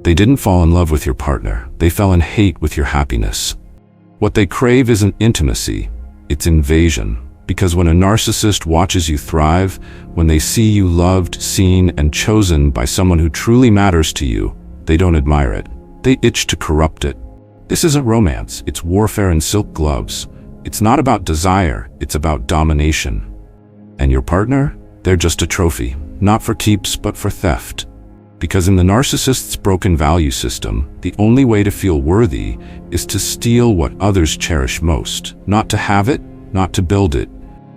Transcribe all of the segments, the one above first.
They didn't fall in love with your partner. They fell in hate with your happiness. What they crave isn't intimacy, it's invasion. Because when a narcissist watches you thrive, when they see you loved, seen, and chosen by someone who truly matters to you, they don't admire it. They itch to corrupt it. This isn't romance, it's warfare in silk gloves. It's not about desire, it's about domination. And your partner? They're just a trophy, not for keeps, but for theft. Because in the narcissist's broken value system, the only way to feel worthy is to steal what others cherish most. Not to have it, not to build it,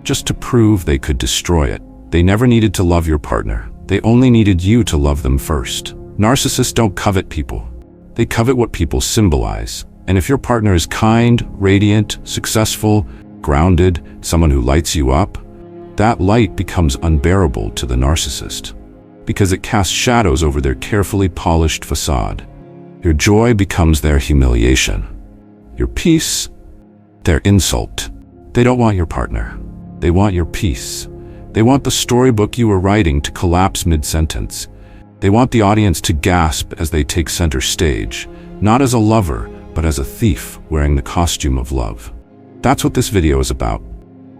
just to prove they could destroy it. They never needed to love your partner. They only needed you to love them first. Narcissists don't covet people. They covet what people symbolize. And if your partner is kind, radiant, successful, grounded, someone who lights you up, that light becomes unbearable to the narcissist, because it casts shadows over their carefully polished facade. Your joy becomes their humiliation. Your peace, their insult. They don't want your partner. They want your peace. They want the storybook you were writing to collapse mid-sentence. They want the audience to gasp as they take center stage, not as a lover, but as a thief wearing the costume of love. That's what this video is about.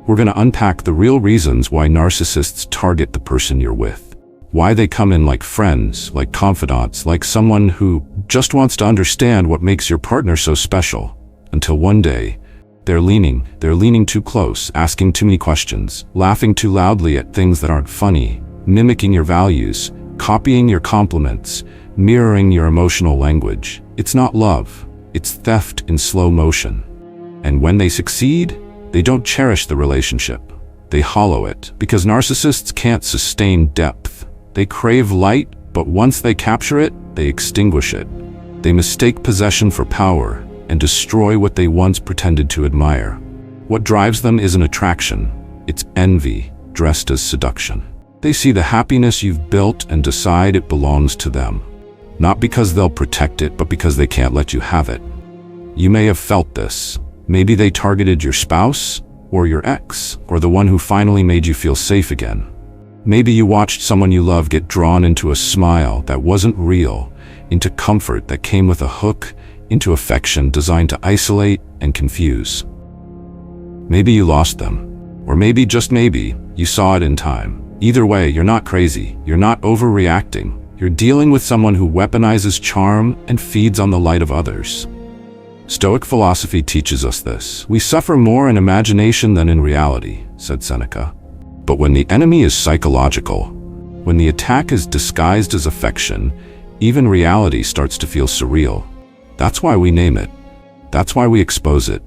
We're going to unpack the real reasons why narcissists target the person you're with. Why they come in like friends, like confidants, like someone who just wants to understand what makes your partner so special. Until one day, they're leaning too close, asking too many questions, laughing too loudly at things that aren't funny, mimicking your values, copying your compliments, mirroring your emotional language. It's not love, it's theft in slow motion. And when they succeed, they don't cherish the relationship. They hollow it, because narcissists can't sustain depth. They crave light, but once they capture it, they extinguish it. They mistake possession for power and destroy what they once pretended to admire. What drives them isn't attraction, it's envy dressed as seduction. They see the happiness you've built and decide it belongs to them. Not because they'll protect it, but because they can't let you have it. You may have felt this. Maybe they targeted your spouse, or your ex, or the one who finally made you feel safe again. Maybe you watched someone you love get drawn into a smile that wasn't real, into comfort that came with a hook, into affection designed to isolate and confuse. Maybe you lost them, or maybe, just maybe, you saw it in time. Either way, you're not crazy, you're not overreacting, you're dealing with someone who weaponizes charm and feeds on the light of others. Stoic philosophy teaches us this. We suffer more in imagination than in reality, said Seneca. But when the enemy is psychological, when the attack is disguised as affection, even reality starts to feel surreal. That's why we name it. That's why we expose it.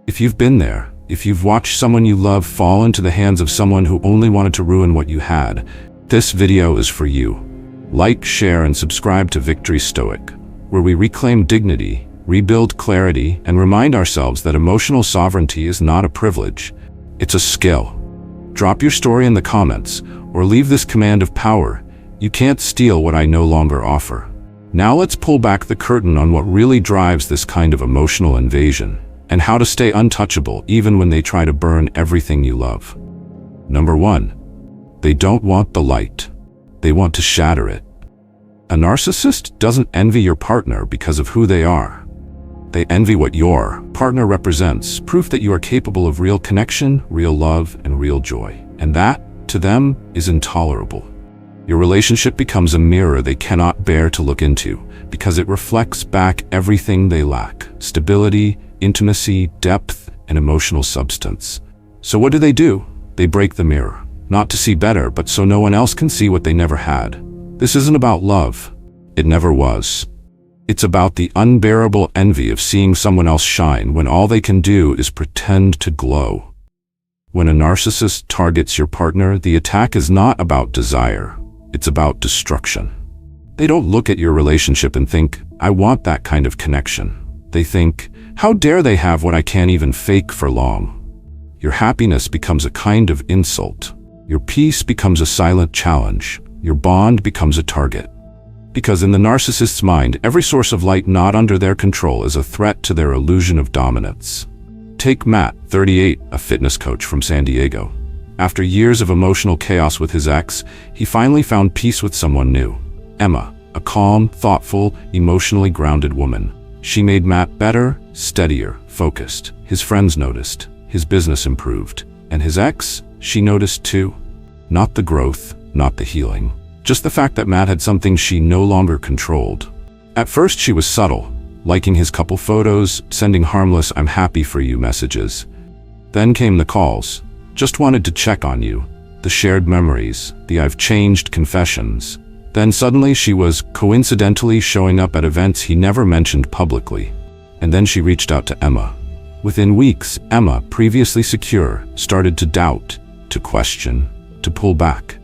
If you've been there, if you've watched someone you love fall into the hands of someone who only wanted to ruin what you had, this video is for you. Like, share, and subscribe to Victory Stoic, where we reclaim dignity, rebuild clarity, and remind ourselves that emotional sovereignty is not a privilege, it's a skill. Drop your story in the comments, or leave this command of power: you can't steal what I no longer offer. Now let's pull back the curtain on what really drives this kind of emotional invasion, and how to stay untouchable even when they try to burn everything you love. Number 1. They don't want the light. They want to shatter it. A narcissist doesn't envy your partner because of who they are. They envy what your partner represents, proof that you are capable of real connection, real love, and real joy. And that, to them, is intolerable. Your relationship becomes a mirror they cannot bear to look into, because it reflects back everything they lack: stability, intimacy, depth, and emotional substance. So what do? They break the mirror, not to see better, but so no one else can see what they never had. This isn't about love. It never was. It's about the unbearable envy of seeing someone else shine when all they can do is pretend to glow. When a narcissist targets your partner, the attack is not about desire. It's about destruction. They don't look at your relationship and think, I want that kind of connection. They think, how dare they have what I can't even fake for long? Your happiness becomes a kind of insult. Your peace becomes a silent challenge. Your bond becomes a target. Because in the narcissist's mind, every source of light not under their control is a threat to their illusion of dominance. Take Matt, 38, a fitness coach from San Diego. After years of emotional chaos with his ex, he finally found peace with someone new. Emma, a calm, thoughtful, emotionally grounded woman. She made Matt better, steadier, focused. His friends noticed. His business improved. And his ex, she noticed too. Not the growth, not the healing. Just the fact that Matt had something she no longer controlled. At first she was subtle, liking his couple photos, sending harmless "I'm happy for you" messages. Then came the calls. Just wanted to check on you. The shared memories, the "I've changed" confessions. Then suddenly she was coincidentally showing up at events he never mentioned publicly. And then she reached out to Emma. Within weeks, Emma, previously secure, started to doubt, to question, to pull back.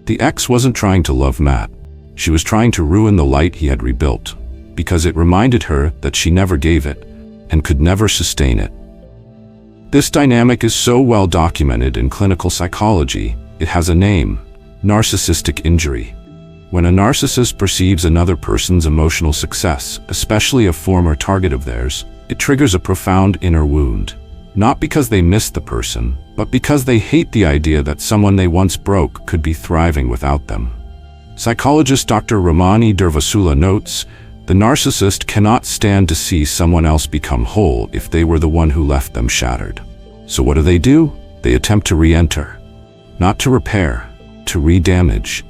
The ex wasn't trying to love Matt. She was trying to ruin the light he had rebuilt, because it reminded her that she never gave it, and could never sustain it. This dynamic is so well documented in clinical psychology, it has a name: narcissistic injury. When a narcissist perceives another person's emotional success, especially a former target of theirs, it triggers a profound inner wound. Not because they miss the person, but because they hate the idea that someone they once broke could be thriving without them. Psychologist Dr. Ramani Durvasula notes, the narcissist cannot stand to see someone else become whole if they were the one who left them shattered. So what do? They attempt to re-enter. Not to repair, to re-damage.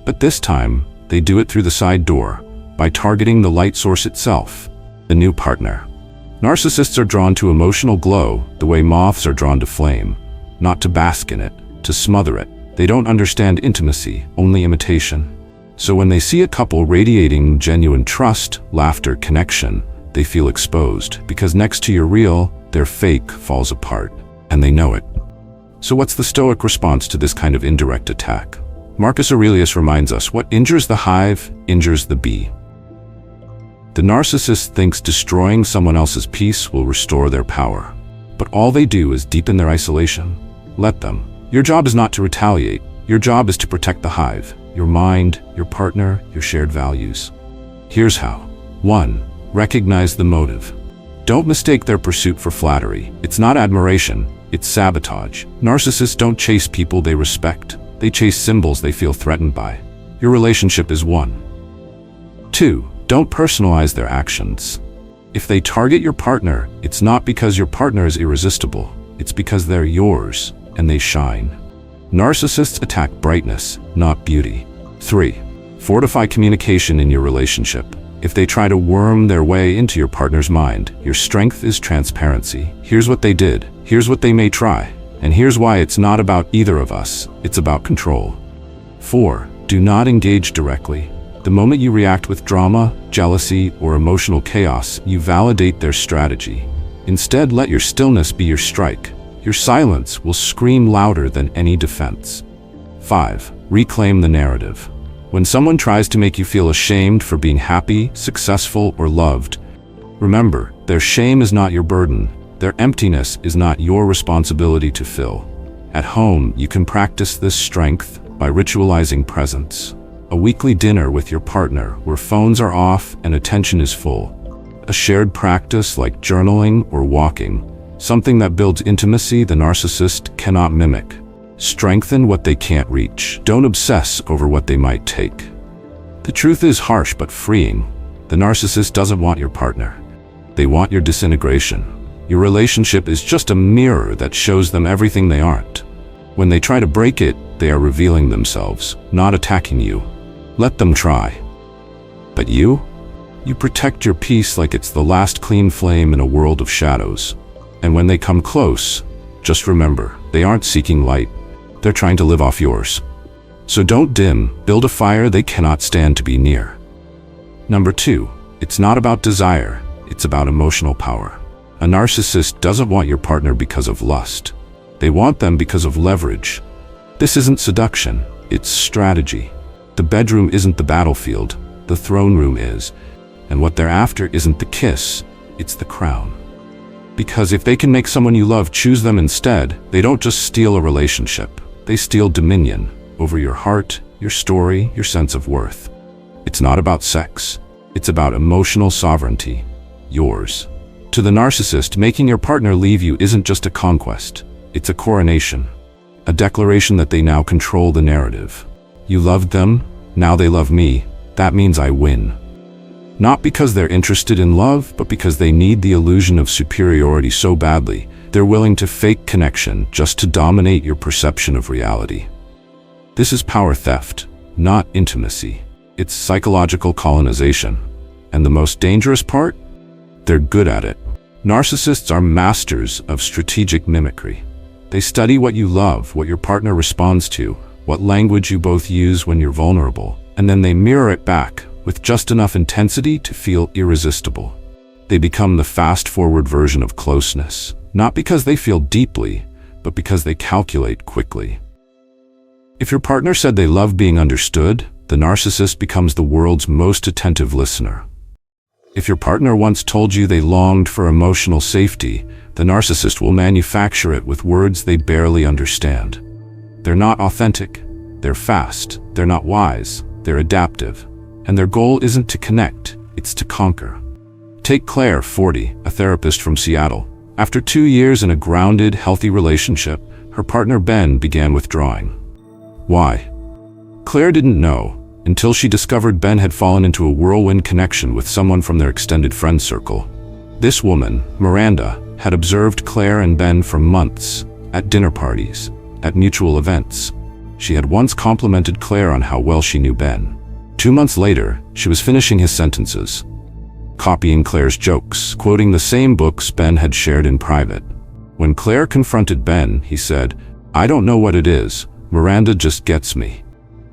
But this time, they do it through the side door, by targeting the light source itself, the new partner. Narcissists are drawn to emotional glow the way moths are drawn to flame, not to bask in it, to smother it. They don't understand intimacy, only imitation. So when they see a couple radiating genuine trust, laughter, connection, they feel exposed, because next to your real, their fake falls apart, and they know it. So what's the Stoic response to this kind of indirect attack? Marcus Aurelius reminds us, what injures the hive, injures the bee. The narcissist thinks destroying someone else's peace will restore their power. But all they do is deepen their isolation. Let them. Your job is not to retaliate. Your job is to protect the hive, your mind, your partner, your shared values. Here's how. 1. Recognize the motive. Don't mistake their pursuit for flattery. It's not admiration, it's sabotage. Narcissists don't chase people they respect. They chase symbols they feel threatened by. Your relationship is one. 2. Don't personalize their actions. If they target your partner, it's not because your partner is irresistible. It's because they're yours, and they shine. Narcissists attack brightness, not beauty. 3. Fortify communication in your relationship. If they try to worm their way into your partner's mind, your strength is transparency. Here's what they did. Here's what they may try. And here's why it's not about either of us. It's about control. 4. Do not engage directly. The moment you react with drama, jealousy, or emotional chaos, you validate their strategy. Instead, let your stillness be your strike. Your silence will scream louder than any defense. 5. Reclaim the narrative. When someone tries to make you feel ashamed for being happy, successful, or loved, remember, their shame is not your burden. Their emptiness is not your responsibility to fill. At home, you can practice this strength by ritualizing presence. A weekly dinner with your partner where phones are off and attention is full. A shared practice like journaling or walking. Something that builds intimacy the narcissist cannot mimic. Strengthen what they can't reach. Don't obsess over what they might take. The truth is harsh but freeing. The narcissist doesn't want your partner. They want your disintegration. Your relationship is just a mirror that shows them everything they aren't. When they try to break it, they are revealing themselves, not attacking you. Let them try. But you protect your peace like it's the last clean flame in a world of shadows. And when they come close, just remember, they aren't seeking light. They're trying to live off yours. So don't dim, build a fire they cannot stand to be near. Number 2, it's not about desire, it's about emotional power. A narcissist doesn't want your partner because of lust. They want them because of leverage. This isn't seduction, it's strategy. The bedroom isn't the battlefield, the throne room is. And what they're after isn't the kiss, it's the crown. Because if they can make someone you love choose them instead, they don't just steal a relationship. They steal dominion over your heart, your story, your sense of worth. It's not about sex. It's about emotional sovereignty. Yours. To the narcissist, making your partner leave you isn't just a conquest. It's a coronation. A declaration that they now control the narrative. You loved them, now they love me. that means I win. Not because they're interested in love, but because they need the illusion of superiority so badly, they're willing to fake connection just to dominate your perception of reality. This is power theft, not intimacy. It's psychological colonization. And the most dangerous part? They're good at it. Narcissists are masters of strategic mimicry. They study what you love, what your partner responds to, what language you both use when you're vulnerable, and then they mirror it back with just enough intensity to feel irresistible. They become the fast-forward version of closeness, not because they feel deeply, but because they calculate quickly. If your partner said they love being understood, the narcissist becomes the world's most attentive listener. If your partner once told you they longed for emotional safety, the narcissist will manufacture it with words they barely understand. They're not authentic, they're fast, they're not wise, they're adaptive. And their goal isn't to connect, it's to conquer. Take Claire, 40, a therapist from Seattle. After 2 years in a grounded, healthy relationship, her partner Ben began withdrawing. Why? Claire didn't know until she discovered Ben had fallen into a whirlwind connection with someone from their extended friend circle. This woman, Miranda, had observed Claire and Ben for months, at dinner parties, at mutual events. She had once complimented Claire on how well she knew Ben. 2 months later, she was finishing his sentences, copying Claire's jokes, quoting the same books Ben had shared in private. When Claire confronted Ben, he said, "I don't know what it is, Miranda just gets me."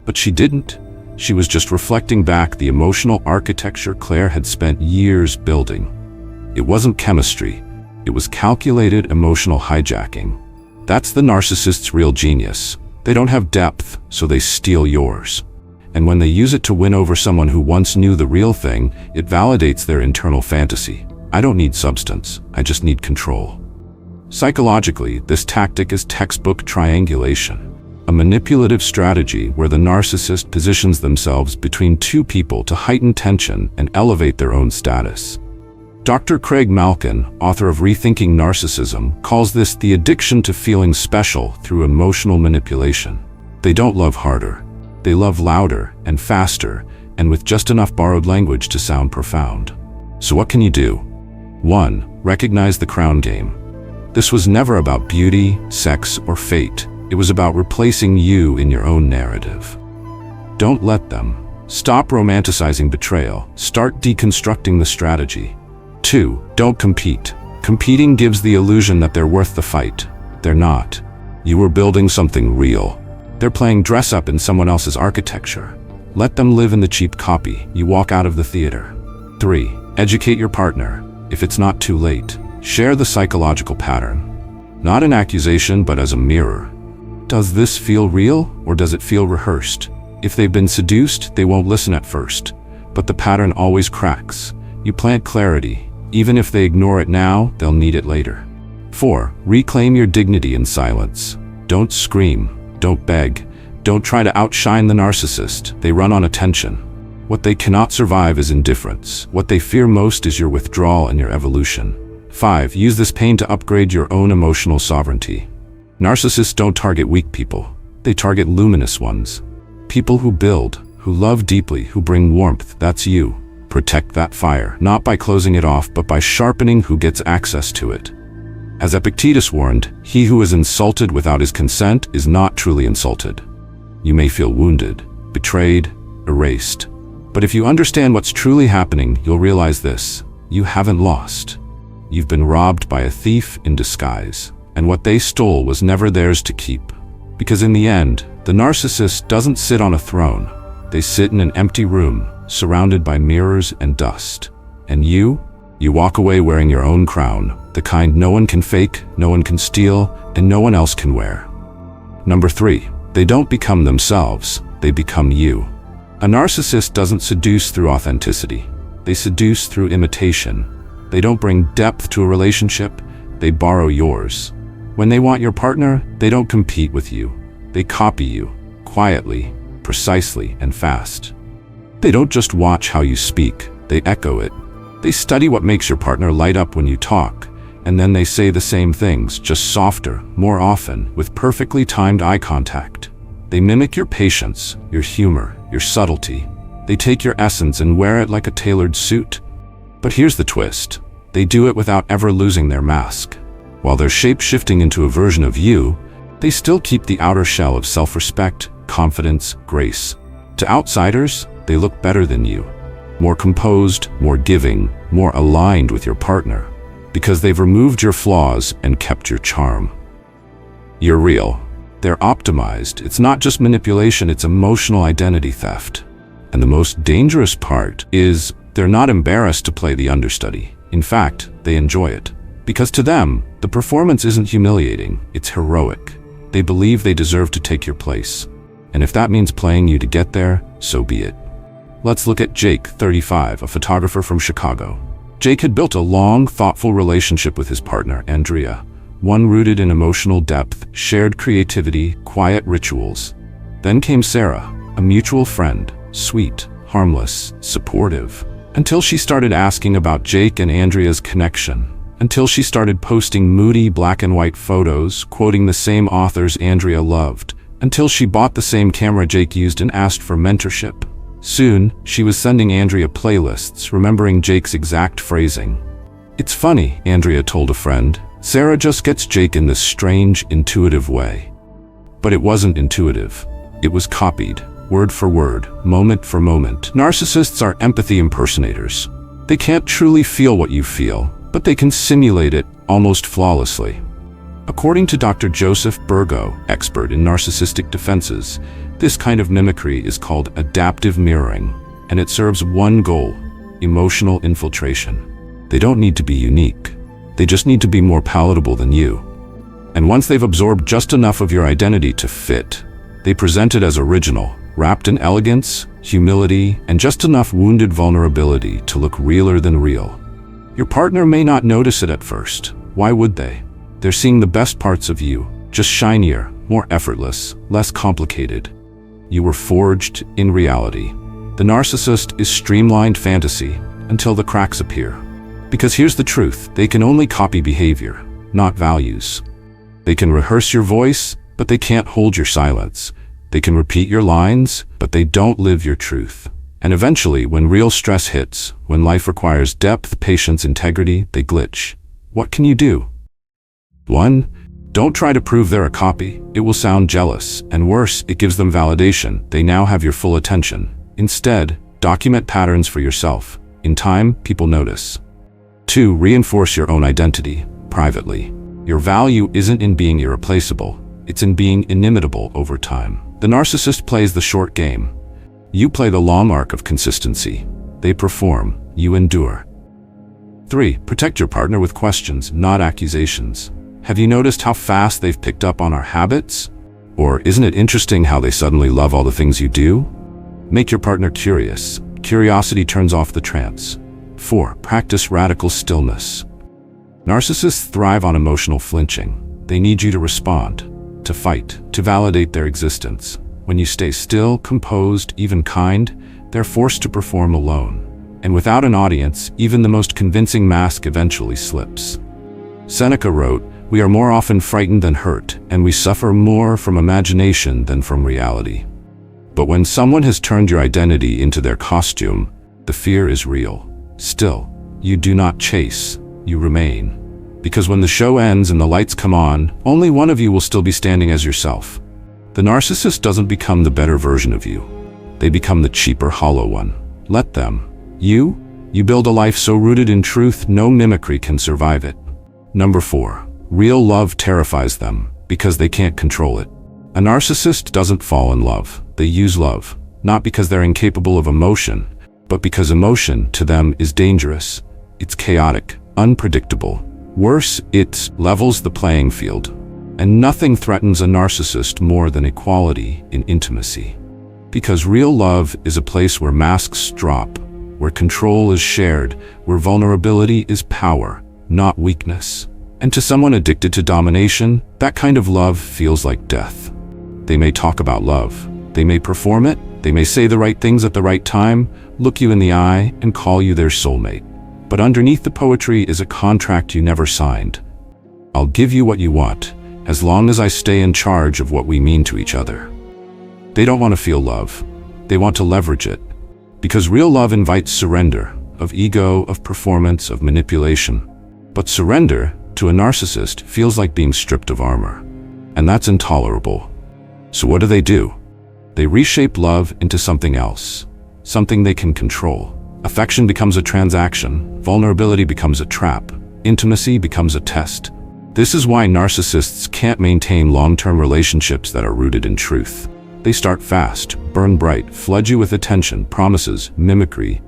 But she didn't. She was just reflecting back the emotional architecture Claire had spent years building. It wasn't chemistry, it was calculated emotional hijacking. That's the narcissist's real genius. They don't have depth, so they steal yours. And when they use it to win over someone who once knew the real thing, it validates their internal fantasy. I don't need substance, I just need control. Psychologically, this tactic is textbook triangulation, a manipulative strategy where the narcissist positions themselves between two people to heighten tension and elevate their own status. Dr. Craig Malkin, author of Rethinking Narcissism, calls this the addiction to feeling special through emotional manipulation. They don't love harder. They love louder and faster, and with just enough borrowed language to sound profound. So what can you do? 1. Recognize the crown game. This was never about beauty, sex, or fate. It was about replacing you in your own narrative. Don't let them. Stop romanticizing betrayal. Start deconstructing the strategy. 2. Don't compete. Competing gives the illusion that they're worth the fight. They're not. You are building something real. They're playing dress-up in someone else's architecture. Let them live in the cheap copy. You walk out of the theater. 3. Educate your partner. If it's not too late, share the psychological pattern. Not an accusation, but as a mirror. Does this feel real, or does it feel rehearsed? If they've been seduced, they won't listen at first. But the pattern always cracks. You plant clarity. Even if they ignore it now, they'll need it later. 4. Reclaim your dignity in silence. Don't scream. Don't beg. Don't try to outshine the narcissist. They run on attention. What they cannot survive is indifference. What they fear most is your withdrawal and your evolution. 5. Use this pain to upgrade your own emotional sovereignty. Narcissists don't target weak people. They target luminous ones. People who build, who love deeply, who bring warmth. That's you. Protect that fire, not by closing it off, but by sharpening who gets access to it. As Epictetus warned, he who is insulted without his consent is not truly insulted. You may feel wounded, betrayed, erased. But if you understand what's truly happening, you'll realize this: you haven't lost. You've been robbed by a thief in disguise, and what they stole was never theirs to keep. Because in the end, the narcissist doesn't sit on a throne. They sit in an empty room, surrounded by mirrors and dust. And you walk away wearing your own crown, the kind no one can fake, no one can steal, and no one else can wear. Number 3, they don't become themselves, they become you. A narcissist doesn't seduce through authenticity. They seduce through imitation. They don't bring depth to a relationship, they borrow yours. When they want your partner, they don't compete with you. They copy you, quietly, precisely, and fast. They don't just watch how you speak, they echo it. They study what makes your partner light up when you talk, and then they say the same things, just softer, more often, with perfectly timed eye contact. They mimic your patience, your humor, your subtlety. They take your essence and wear it like a tailored suit. But here's the twist. They do it without ever losing their mask. While they're shape-shifting into a version of you, they still keep the outer shell of self-respect, confidence, grace. To outsiders, they look better than you. More composed, more giving, more aligned with your partner. Because they've removed your flaws and kept your charm. You're real. They're optimized. It's not just manipulation, it's emotional identity theft. And the most dangerous part is they're not embarrassed to play the understudy. In fact, they enjoy it. Because to them, the performance isn't humiliating, it's heroic. They believe they deserve to take your place. And if that means playing you to get there, so be it. Let's look at Jake, 35, a photographer from Chicago. Jake had built a long, thoughtful relationship with his partner, Andrea. One rooted in emotional depth, shared creativity, quiet rituals. Then came Sarah, a mutual friend, sweet, harmless, supportive. Until she started asking about Jake and Andrea's connection. Until she started posting moody black and white photos, quoting the same authors Andrea loved. Until she bought the same camera Jake used and asked for mentorship. Soon, she was sending Andrea playlists, remembering Jake's exact phrasing. "It's funny," Andrea told a friend. "Sarah just gets Jake in this strange, intuitive way." But it wasn't intuitive. It was copied, word for word, moment for moment. Narcissists are empathy impersonators. They can't truly feel what you feel, but they can simulate it almost flawlessly. According to Dr. Joseph Burgo, expert in narcissistic defenses, this kind of mimicry is called adaptive mirroring, and it serves one goal: emotional infiltration. They don't need to be unique. They just need to be more palatable than you. And once they've absorbed just enough of your identity to fit, they present it as original, wrapped in elegance, humility, and just enough wounded vulnerability to look realer than real. Your partner may not notice it at first. Why would they? They're seeing the best parts of you, just shinier, more effortless, less complicated. You were forged in reality. The narcissist is streamlined fantasy until the cracks appear. Because here's the truth, they can only copy behavior, not values. They can rehearse your voice, but they can't hold your silence. They can repeat your lines, but they don't live your truth. And eventually, when real stress hits, when life requires depth, patience, integrity, they glitch. What can you do? 1. Don't try to prove they're a copy. It will sound jealous, and worse, it gives them validation. They now have your full attention. Instead, document patterns for yourself. In time, people notice. 2. Reinforce your own identity, privately. Your value isn't in being irreplaceable. It's in being inimitable over time. The narcissist plays the short game. You play the long arc of consistency. They perform, you endure. 3. Protect your partner with questions, not accusations. Have you noticed how fast they've picked up on our habits? Or isn't it interesting how they suddenly love all the things you do? Make your partner curious. Curiosity turns off the trance. 4. Practice radical stillness. Narcissists thrive on emotional flinching. They need you to respond, to fight, to validate their existence. When you stay still, composed, even kind, they're forced to perform alone. And without an audience, even the most convincing mask eventually slips. Seneca wrote, "We are more often frightened than hurt, and we suffer more from imagination than from reality." But when someone has turned your identity into their costume, the fear is real. Still, you do not chase, you remain. Because when the show ends and the lights come on, only one of you will still be standing as yourself. The narcissist doesn't become the better version of you. They become the cheaper, hollow one. Let them. You build a life so rooted in truth, no mimicry can survive it. Number 4. Real love terrifies them because they can't control it. A narcissist doesn't fall in love. They use love, not because they're incapable of emotion, but because emotion, to them, is dangerous. It's chaotic, unpredictable. Worse, it levels the playing field. And nothing threatens a narcissist more than equality in intimacy. Because real love is a place where masks drop, where control is shared, where vulnerability is power, not weakness. And to someone addicted to domination, that kind of love feels like death. They may talk about love. They may perform it. They may say the right things at the right time, look you in the eye, and call you their soulmate. But underneath the poetry is a contract you never signed. I'll give you what you want, as long as I stay in charge of what we mean to each other. They don't want to feel love. They want to leverage it. Because real love invites surrender, of ego, of performance, of manipulation. But surrender, to a narcissist, feels like being stripped of armor. And that's intolerable. So what do? They reshape love into something else, something they can control. Affection becomes a transaction, vulnerability becomes a trap, intimacy becomes a test. This is why narcissists can't maintain long-term relationships that are rooted in truth. They start fast, burn bright, flood you with attention, promises, mimicry.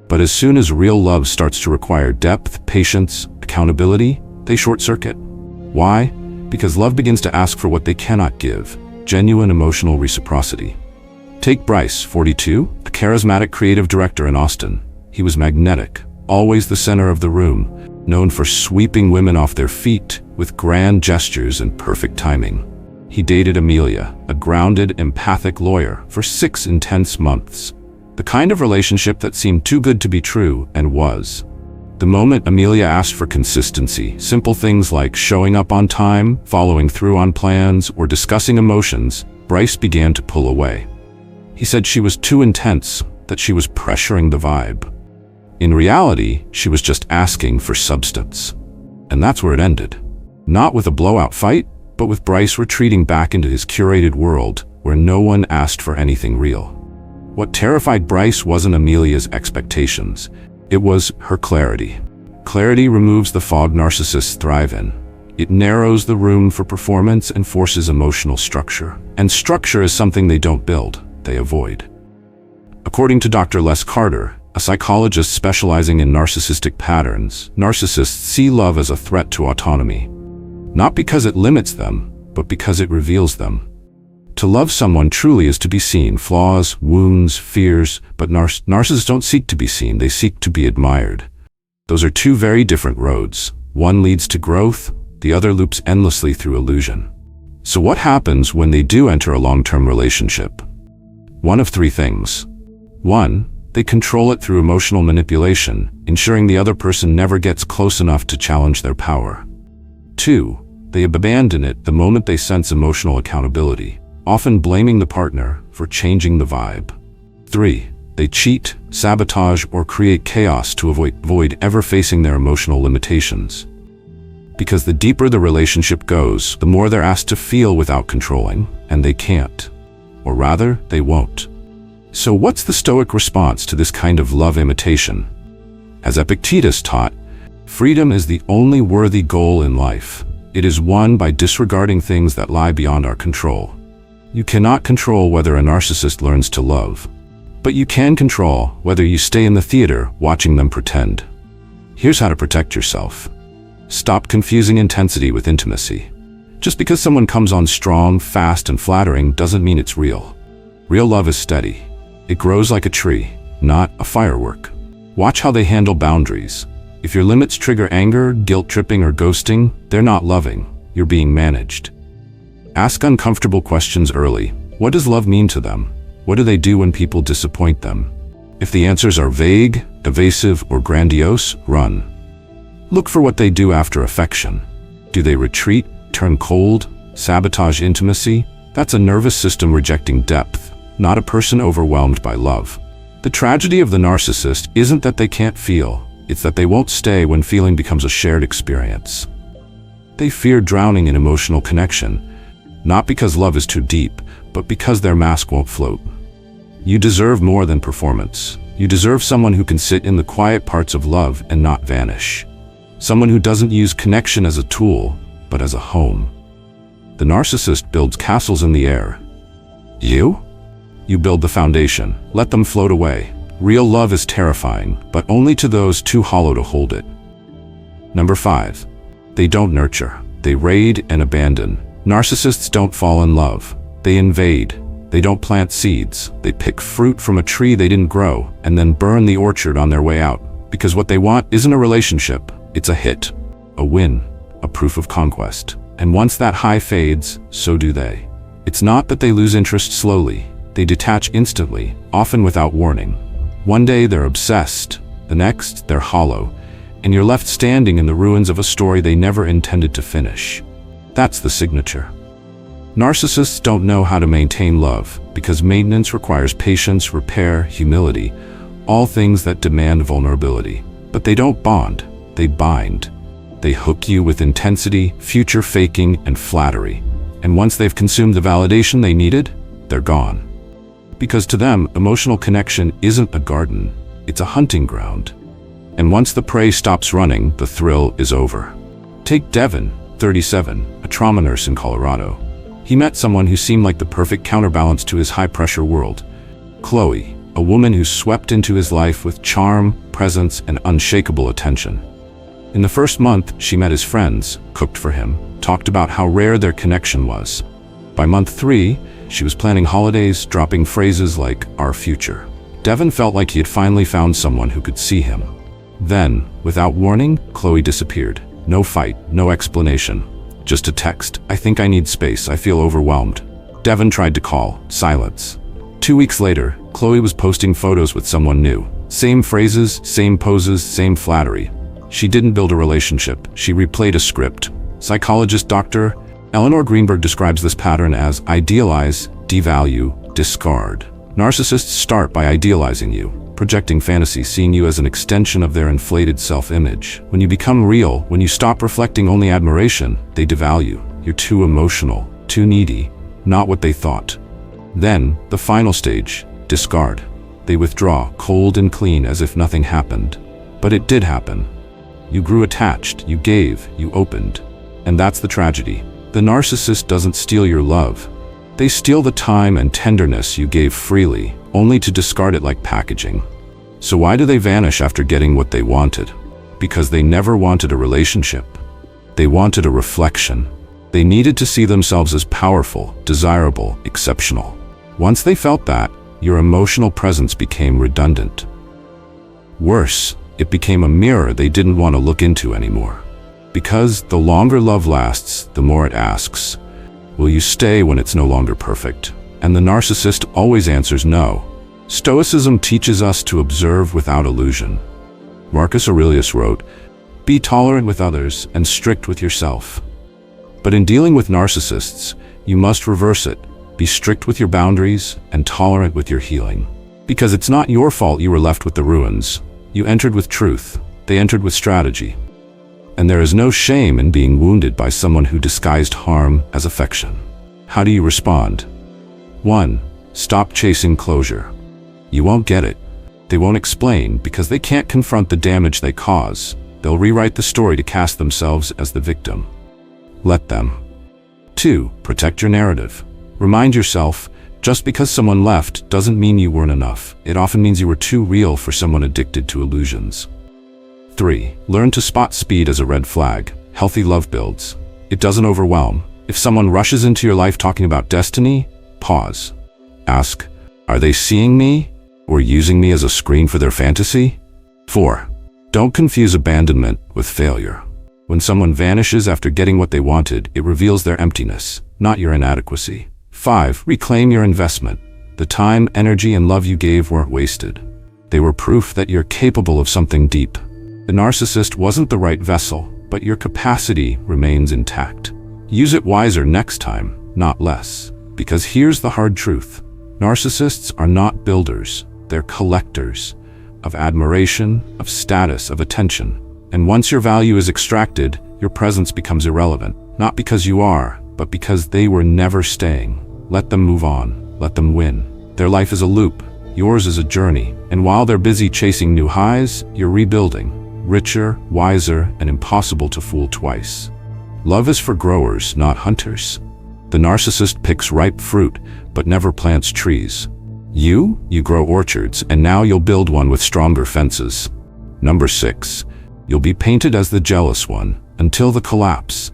But as soon as real love starts to require depth, patience, accountability, they short-circuit. Why? Because love begins to ask for what they cannot give, genuine emotional reciprocity. Take Bryce, 42, a charismatic creative director in Austin. He was magnetic, always the center of the room, known for sweeping women off their feet with grand gestures and perfect timing. He dated Amelia, a grounded, empathic lawyer, for 6 intense months. The kind of relationship that seemed too good to be true, and was. The moment Amelia asked for consistency, simple things like showing up on time, following through on plans, or discussing emotions, Bryce began to pull away. He said she was too intense, that she was pressuring the vibe. In reality, she was just asking for substance. And that's where it ended. Not with a blowout fight, but with Bryce retreating back into his curated world where no one asked for anything real. What terrified Bryce wasn't Amelia's expectations, it was her clarity. Clarity removes the fog narcissists thrive in. It narrows the room for performance and forces emotional structure. And structure is something they don't build, they avoid. According to Dr. Les Carter, a psychologist specializing in narcissistic patterns, narcissists see love as a threat to autonomy. Not because it limits them, but because it reveals them. To love someone truly is to be seen, flaws, wounds, fears, but narcissists don't seek to be seen, they seek to be admired. Those are two very different roads. One leads to growth, the other loops endlessly through illusion. So what happens when they do enter a long-term relationship? One of 3 things. 1, they control it through emotional manipulation, ensuring the other person never gets close enough to challenge their power. 2, they abandon it the moment they sense emotional accountability, often blaming the partner for changing the vibe. 3, they cheat, sabotage, or create chaos to avoid ever facing their emotional limitations. Because the deeper the relationship goes, the more they're asked to feel without controlling, and they can't. Or rather, they won't. So what's the Stoic response to this kind of love imitation? As Epictetus taught, freedom is the only worthy goal in life. It is won by disregarding things that lie beyond our control. You cannot control whether a narcissist learns to love, but you can control whether you stay in the theater watching them pretend. Here's how to protect yourself. Stop confusing intensity with intimacy. Just because someone comes on strong, fast, and flattering doesn't mean it's real. Real love is steady. It grows like a tree, not a firework. Watch how they handle boundaries. If your limits trigger anger, guilt-tripping, or ghosting, they're not loving. You're being managed. Ask uncomfortable questions early. What does love mean to them? What do they do when people disappoint them? If the answers are vague, evasive, or grandiose, run. Look for what they do after affection. Do they retreat, turn cold, sabotage intimacy? That's a nervous system rejecting depth, not a person overwhelmed by love. The tragedy of the narcissist isn't that they can't feel, it's that they won't stay when feeling becomes a shared experience. They fear drowning in emotional connection, not because love is too deep, but because their mask won't float. You deserve more than performance. You deserve someone who can sit in the quiet parts of love and not vanish. Someone who doesn't use connection as a tool, but as a home. The narcissist builds castles in the air. You build the foundation. Let them float away. Real love is terrifying, but only to those too hollow to hold it. Number 5. They don't nurture. They raid and abandon. Narcissists don't fall in love. They invade. They don't plant seeds. They pick fruit from a tree they didn't grow and then burn the orchard on their way out. Because what they want isn't a relationship. It's a hit, a win, a proof of conquest. And once that high fades, so do they. It's not that they lose interest slowly. They detach instantly, often without warning. One day they're obsessed, the next they're hollow, and you're left standing in the ruins of a story they never intended to finish. That's the signature. Narcissists don't know how to maintain love because maintenance requires patience, repair, humility, all things that demand vulnerability. But they don't bond, they bind. They hook you with intensity, future faking, and flattery. And once they've consumed the validation they needed, they're gone. Because to them, emotional connection isn't a garden, it's a hunting ground. And once the prey stops running, the thrill is over. Take Devin, 37, a trauma nurse in Colorado. He met someone who seemed like the perfect counterbalance to his high-pressure world. Chloe, a woman who swept into his life with charm, presence, and unshakable attention. In the first month, she met his friends, cooked for him, talked about how rare their connection was. By month 3, she was planning holidays, dropping phrases like, "our future." Devin felt like he had finally found someone who could see him. Then, without warning, Chloe disappeared. No fight, no explanation. Just a text, "I think I need space, I feel overwhelmed." Devin tried to call, silence. 2 weeks later, Chloe was posting photos with someone new. Same phrases, same poses, same flattery. She didn't build a relationship, she replayed a script. Psychologist Dr. Eleanor Greenberg describes this pattern as idealize, devalue, discard. Narcissists start by idealizing you, projecting fantasy, seeing you as an extension of their inflated self-image. When you become real, when you stop reflecting only admiration, they devalue. You're too emotional, too needy, not what they thought. Then, the final stage, discard. They withdraw, cold and clean, as if nothing happened. But it did happen. You grew attached, you gave, you opened. And that's the tragedy. The narcissist doesn't steal your love. They steal the time and tenderness you gave freely, only to discard it like packaging. So why do they vanish after getting what they wanted? Because they never wanted a relationship. They wanted a reflection. They needed to see themselves as powerful, desirable, exceptional. Once they felt that, your emotional presence became redundant. Worse, it became a mirror they didn't want to look into anymore. Because the longer love lasts, the more it asks, will you stay when it's no longer perfect? And the narcissist always answers no. Stoicism teaches us to observe without illusion. Marcus Aurelius wrote, "Be tolerant with others and strict with yourself." But in dealing with narcissists, you must reverse it. Be strict with your boundaries and tolerant with your healing. Because it's not your fault you were left with the ruins. You entered with truth. They entered with strategy. And there is no shame in being wounded by someone who disguised harm as affection. How do you respond? 1. Stop chasing closure. You won't get it. They won't explain because they can't confront the damage they cause. They'll rewrite the story to cast themselves as the victim. Let them. 2. Protect your narrative. Remind yourself, just because someone left doesn't mean you weren't enough. It often means you were too real for someone addicted to illusions. 3. Learn to spot speed as a red flag. Healthy love builds. It doesn't overwhelm. If someone rushes into your life talking about destiny, pause. Ask, are they seeing me or using me as a screen for their fantasy? 4. Don't confuse abandonment with failure. When someone vanishes after getting what they wanted, it reveals their emptiness, not your inadequacy. 5. Reclaim your investment. The time, energy, and love you gave weren't wasted. They were proof that you're capable of something deep. The narcissist wasn't the right vessel, but your capacity remains intact. Use it wiser next time, not less. Because here's the hard truth. Narcissists are not builders, they're collectors of admiration, of status, of attention. And once your value is extracted, your presence becomes irrelevant. Not because you are, but because they were never staying. Let them move on, let them win. Their life is a loop, yours is a journey. And while they're busy chasing new highs, you're rebuilding. Richer, wiser, and impossible to fool twice. Love is for growers, not hunters. The narcissist picks ripe fruit, but never plants trees. You grow orchards, and now you'll build one with stronger fences. Number 6. You'll be painted as the jealous one, until the collapse.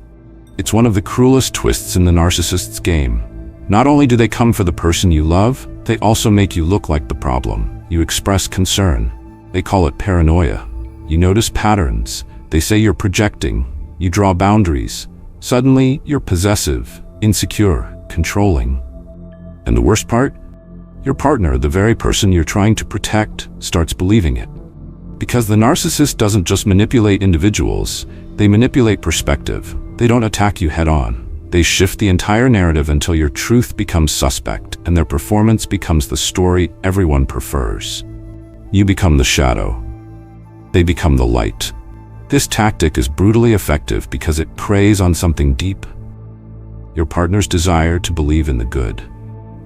It's one of the cruelest twists in the narcissist's game. Not only do they come for the person you love, they also make you look like the problem. You express concern. They call it paranoia. You notice patterns. They say you're projecting. You draw boundaries. Suddenly, you're possessive, insecure, controlling. And the worst part? Your partner, the very person you're trying to protect, starts believing it. Because the narcissist doesn't just manipulate individuals, they manipulate perspective. They don't attack you head on. They shift the entire narrative until your truth becomes suspect and their performance becomes the story everyone prefers. You become the shadow. They become the light. This tactic is brutally effective because it preys on something deep: your partner's desire to believe in the good.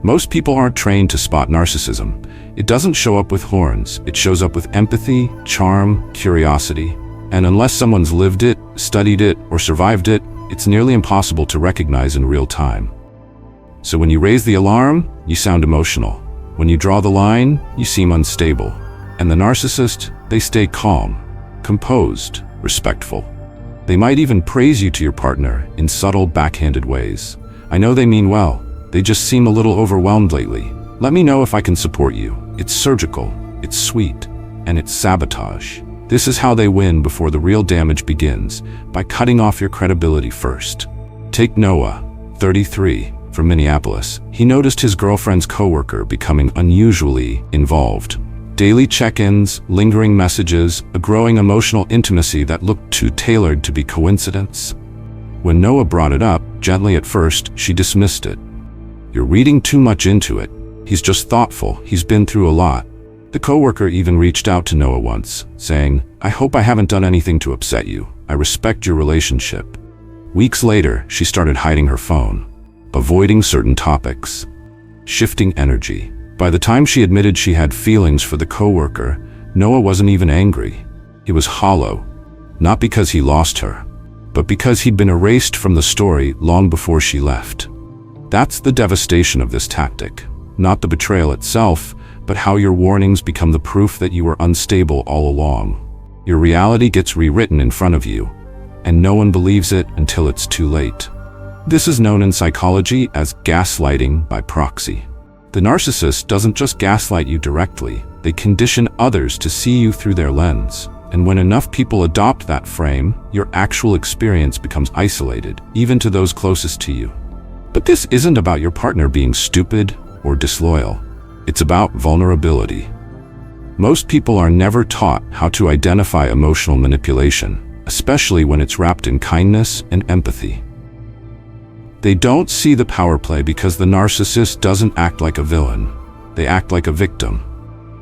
Most people aren't trained to spot narcissism. It doesn't show up with horns. It shows up with empathy, charm, curiosity. And unless someone's lived it, studied it, or survived it, it's nearly impossible to recognize in real time. So when you raise the alarm, you sound emotional. When you draw the line, you seem unstable. And the narcissist, they stay calm, composed, respectful. They might even praise you to your partner in subtle, backhanded ways. I know they mean well. They just seem a little overwhelmed lately. Let me know if I can support you. It's surgical, it's sweet, and it's sabotage. This is how they win before the real damage begins, by cutting off your credibility first. Take Noah, 33, from Minneapolis. He noticed his girlfriend's coworker becoming unusually involved. Daily check-ins, lingering messages, a growing emotional intimacy that looked too tailored to be coincidence. When Noah brought it up, gently at first, she dismissed it. "You're reading too much into it. He's just thoughtful. He's been through a lot." The coworker even reached out to Noah once, saying, "I hope I haven't done anything to upset you. I respect your relationship." Weeks later, she started hiding her phone, avoiding certain topics, shifting energy. By the time she admitted she had feelings for the coworker, Noah wasn't even angry. He was hollow, not because he lost her, but because he'd been erased from the story long before she left. That's the devastation of this tactic. Not the betrayal itself, but how your warnings become the proof that you were unstable all along. Your reality gets rewritten in front of you, and no one believes it until it's too late. This is known in psychology as gaslighting by proxy. The narcissist doesn't just gaslight you directly, they condition others to see you through their lens. And when enough people adopt that frame, your actual experience becomes isolated, even to those closest to you. But this isn't about your partner being stupid or disloyal. It's about vulnerability. Most people are never taught how to identify emotional manipulation, especially when it's wrapped in kindness and empathy. They don't see the power play because the narcissist doesn't act like a villain. They act like a victim.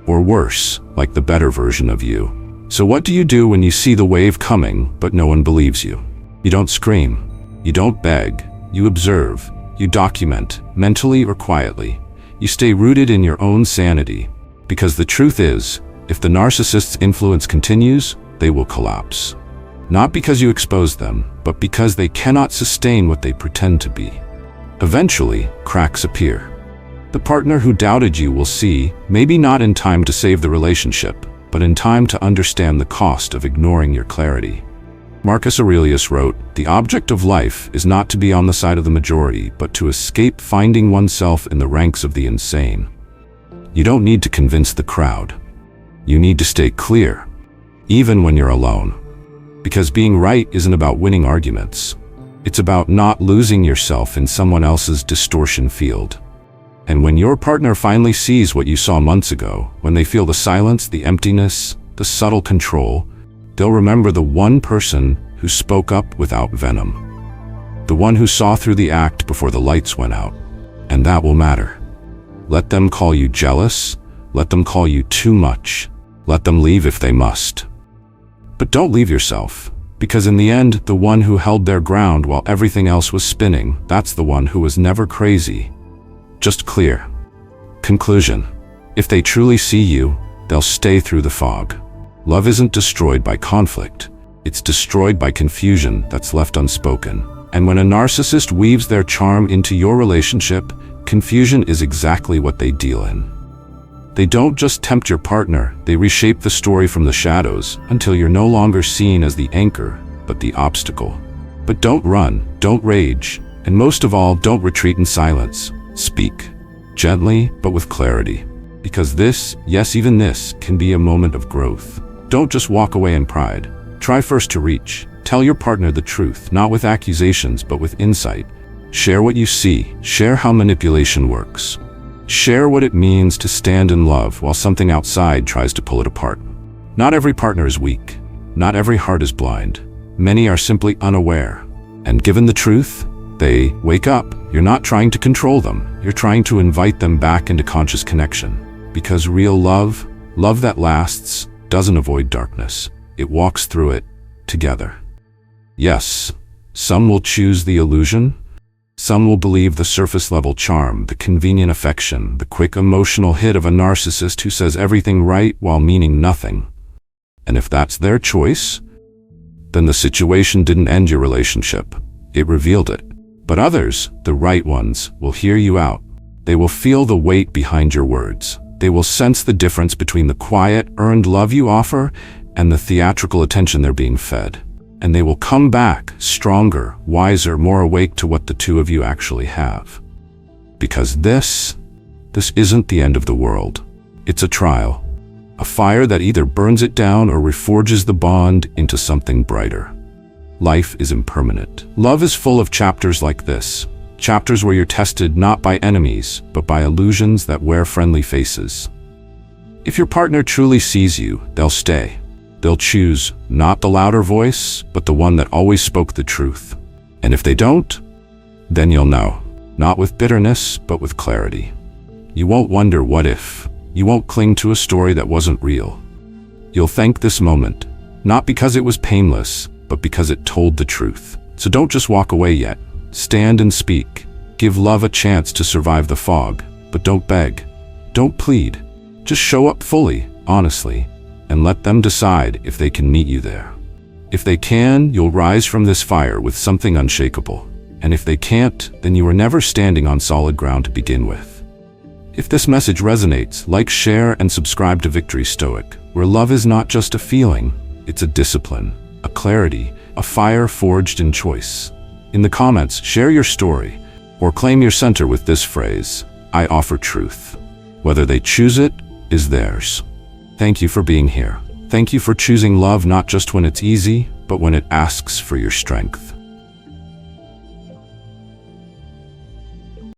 Or worse, like the better version of you. So what do you do when you see the wave coming, but no one believes you? You don't scream. You don't beg. You observe. You document, mentally or quietly. You stay rooted in your own sanity. Because the truth is, if the narcissist's influence continues, they will collapse. Not because you expose them, but because they cannot sustain what they pretend to be. Eventually, cracks appear. The partner who doubted you will see, maybe not in time to save the relationship, but in time to understand the cost of ignoring your clarity. Marcus Aurelius wrote, "The object of life is not to be on the side of the majority, but to escape finding oneself in the ranks of the insane." You don't need to convince the crowd. You need to stay clear, even when you're alone. Because being right isn't about winning arguments. It's about not losing yourself in someone else's distortion field. And when your partner finally sees what you saw months ago, when they feel the silence, the emptiness, the subtle control, they'll remember the one person who spoke up without venom. The one who saw through the act before the lights went out. And that will matter. Let them call you jealous. Let them call you too much. Let them leave if they must. But don't leave yourself. Because in the end, the one who held their ground while everything else was spinning, that's the one who was never crazy. Just clear. Conclusion. If they truly see you, they'll stay through the fog. Love isn't destroyed by conflict. It's destroyed by confusion that's left unspoken. And when a narcissist weaves their charm into your relationship, confusion is exactly what they deal in. They don't just tempt your partner, they reshape the story from the shadows until you're no longer seen as the anchor, but the obstacle. But don't run, don't rage, and most of all, don't retreat in silence. Speak. Gently, but with clarity. Because this, yes, even this, can be a moment of growth. Don't just walk away in pride. Try first to reach. Tell your partner the truth, not with accusations, but with insight. Share what you see. Share how manipulation works. Share what it means to stand in love while something outside tries to pull it apart. Not every partner is weak. Not every heart is blind. Many are simply unaware. And given the truth, They wake up. You're not trying to control them. You're trying to invite them back into conscious connection. Because real love, love that lasts, doesn't avoid darkness. It walks through it together. Yes, some will choose the illusion. Some will believe the surface-level charm, the convenient affection, the quick emotional hit of a narcissist who says everything right while meaning nothing. And if that's their choice, then the situation didn't end your relationship. It revealed it. But others, the right ones, will hear you out. They will feel the weight behind your words. They will sense the difference between the quiet, earned love you offer and the theatrical attention they're being fed. And they will come back stronger, wiser, more awake to what the two of you actually have. Because this isn't the end of the world. It's a trial. A fire that either burns it down or reforges the bond into something brighter. Life is impermanent. Love is full of chapters like this. Chapters where you're tested not by enemies, but by illusions that wear friendly faces. If your partner truly sees you, they'll stay. They'll choose not the louder voice, but the one that always spoke the truth. And if they don't, then you'll know. Not with bitterness, but with clarity. You won't wonder what if. You won't cling to a story that wasn't real. You'll thank this moment, not because it was painless, but because it told the truth. So don't just walk away yet. Stand and speak. Give love a chance to survive the fog, but don't beg. Don't plead. Just show up fully, honestly, and let them decide if they can meet you there. If they can, you'll rise from this fire with something unshakable. And if they can't, then you were never standing on solid ground to begin with. If this message resonates, like, share, and subscribe to Victory Stoic, where love is not just a feeling, it's a discipline, a clarity, a fire forged in choice. In the comments, share your story, or claim your center with this phrase, I offer truth. Whether they choose it is theirs. Thank you for being here. Thank you for choosing love not just when it's easy, but when it asks for your strength.